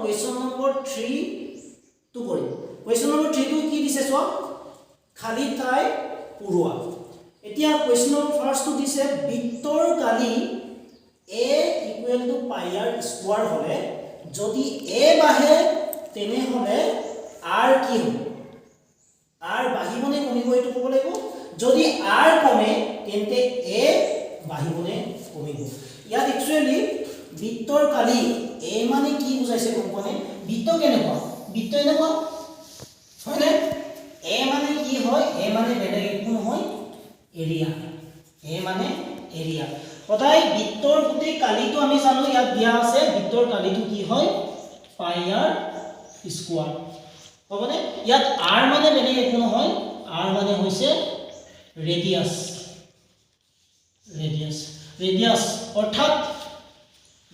question number 3 two কৰিম question number 3 two কি দিছে চোৱা খালি ঠাই পুৰোৱা এতিয়া কুৱেশ্যন নম্বৰ ফাৰ্ষ্ট টু দিছে বৃত্তৰ কালি a ইকুৱেল টু পাই r স্কয়াৰ হলে যদি a বাহে তেনেহলে r কি হ'ব r বাহিবনে কমিব এটো ক'ব লাগিব যদি r কমে তেন্তে a বাহিবনে কমিব ইয়াত একচুয়ালি বৃত্তৰ কালি a মানে কি বুজাইছে কোনকনে বৃত্ত কেনেকুৱা বৃত্ত এনেকুৱা হয়নে a মানে কি হয় a মানে বেলেগ একো নহয় এৰিয়া a মানে এৰিয়া সদায় বৃত্তৰ গুটি কালিটো আমি জানো ইয়াত দিয়া আছে বৃত্তৰ কালিটো কি হয় পাই r স্কয়াৰ হবনে ইয়াত r মানে বেলেগ একো নহয় r মানে হৈছে ৰেডিয়াস ৰেডিয়াস অৰ্থাৎ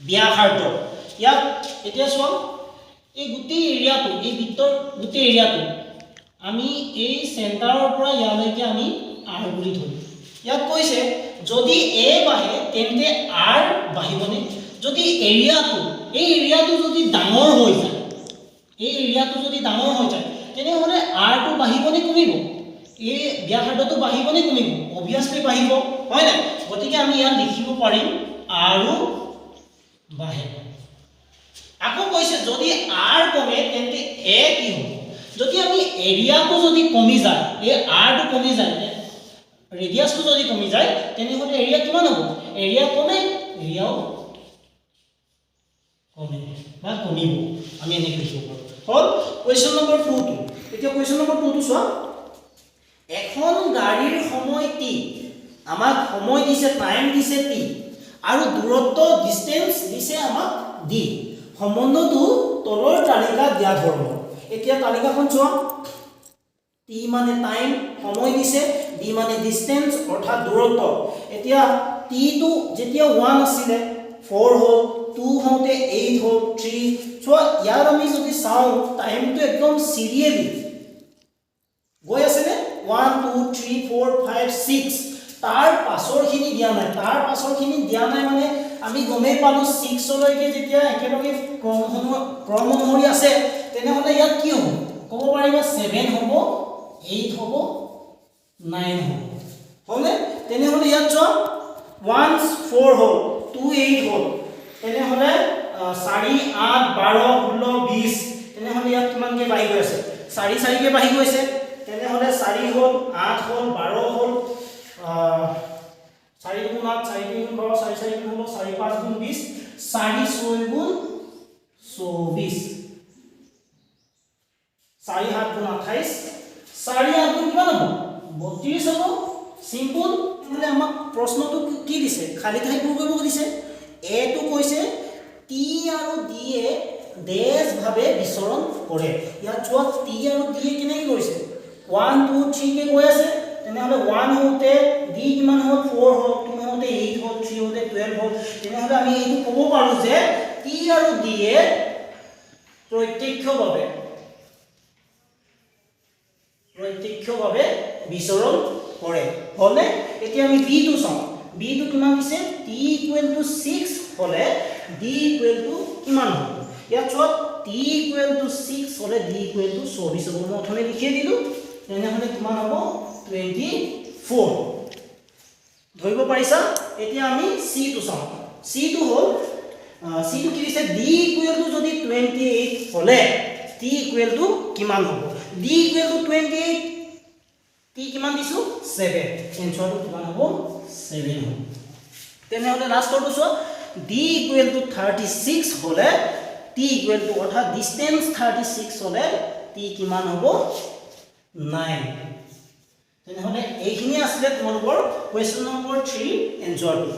ব্যাসাৰ্ধ ইয়াত এতিয়া চোৱা এই গুটি এৰিয়াটো এই বৃত্তৰ গুটি এৰিয়াটো আমি এই সেন্টাৰৰ পৰা ইয়ালৈকে আমি r বুলি ধৰিম ইয়াত কৈছে যদি a বাহে তেন্তে r বাহিবনে যদি এৰিয়াটো যদি ডাঙৰ হৈ যায় এই এৰিয়াটো যদি ডাঙৰ হৈ যায় তেনেহলে r টো বাহিবনে কমিব এই ব্যাসাৰ্ধটো বাহিবনে কমিব অবিয়াসলি বাহিব হয় না গতিকে আমি ইয়াত লিখিব পাৰিম r বাহে আকৌ কৈছে যদি r কমে তেন্তে a কি হ'ব যদি আমি এৰিয়াটো যদি কমি যায় এই r টো কমি যায় ৰেডিয়াসটো যদি কমি যায় তেনেহলে এৰিয়া কিমান হ'ব এৰিয়া কমে এৰিয়াও কমে বা কমিব আমি এনে লিখিব পাৰো হল কোৱেশ্চন নম্বৰ 2 টু এতিয়া কোৱেশ্চন নম্বৰ 2 টু চোৱা এখন গাড়ীৰ সময় t আমাক সময় দিছে টাইম দিছে t আৰু দূৰত্ব ডিসটেন্স দিছে আমাক d সম্বন্ধটো তলৰ তালিকা দিয়া ধৰণৰ এতিয়া তালিকাখন চোৱা t মানে টাইম সময় দিছে d মানে ডিসটেন্স অৰ্থাৎ দূৰত্ব এতিয়া t টো যেতিয়া 1 আছিল 4 হল 2 হতে 8 হল 3 চোৱা ইয়াৰ আমি যদি চাও টাইমটো একদম সিৰিয়ালি গৈ আছে নে 1 2 3 4 5 6 তাৰ পাছৰখিনি দিয়া নাই মানে আমি গমেই পালো 6 লৈকে যেতিয়া একেলগে ক্ৰম অনুসৰি আছে তেনেহলে ইয়াত কি হ'ব ক'ব পাৰিবা 7 হ'ব 8 হ'ব 9 হ'ব হলে তেনেহলে ইয়াত চোৱা 1 4 হ'ল 2 8 হ'ল তেনেহলে 4 8 12 16 20 তেনেহলে ইয়াত কিমান কে বাঢ়ি গৈ আছে 4 4 কে বাঢ়ি গৈছে তেনেহলে 4 হ'ল 8 হ'ল 12 হ'ল 4 গুণ 8 4 গুণ 12 4 4 গুণ 4 5 গুণ 20 4 6 গুণ 24 4 7 গুণ 28 4 8 গুণ কিমান হ'ব 32 হ'ব সিম্পল মানে আমাক প্ৰশ্নটো কি দিছে খালি ঠাই পূৰণ কৰিব দিছে a টো কৈছে t আৰু d এ ডেশ ভাবে বিচৰণ কৰে ইয়াত চোৱা t আৰু d এ কেনেকৈ কৰিছে 1 2 3 কে গৈ আছে তেনেহলে 1 হতে d কিমান হ'ল 4 হ'ল 2 হতে 8 হ'ল 3 হতে 12 হ'ল তেনেহলে আমি এইটো ক'ব পাৰো যে t আৰু d এ প্ৰত্যক্ষভাৱে বিচৰণ কৰে হলে এতিয়া আমি b টো চাও b টো কিমান দিছে t = 6 হলে d = কিমান হ'ব ইয়াত চোৱা t = 6 হলে d = 24 হ'ব মই অথনি লিখি দিলো তেনেহলে কিমান হ'ব 24 ধৰিব পাৰিছা এতিয়া আমি c টো চাও c টো হ'ল c টো কি দিছে d = যদি 28 হলে t = কিমান হ'ব d = 28 t কিমান দিছো 7 এনসাৰটো কিমান হ'ব 7 হ'ব তেনেহলে লাষ্টটো চোৱা d = 36 হলে t = অৰ্থাৎ ডিসটেন্স 36 হলে t কিমান হ'ব 9 তেনেহলে এইখিনি আছিল তোমালোকৰ কোৱেশ্চন নম্বৰ 3 এনসাৰটো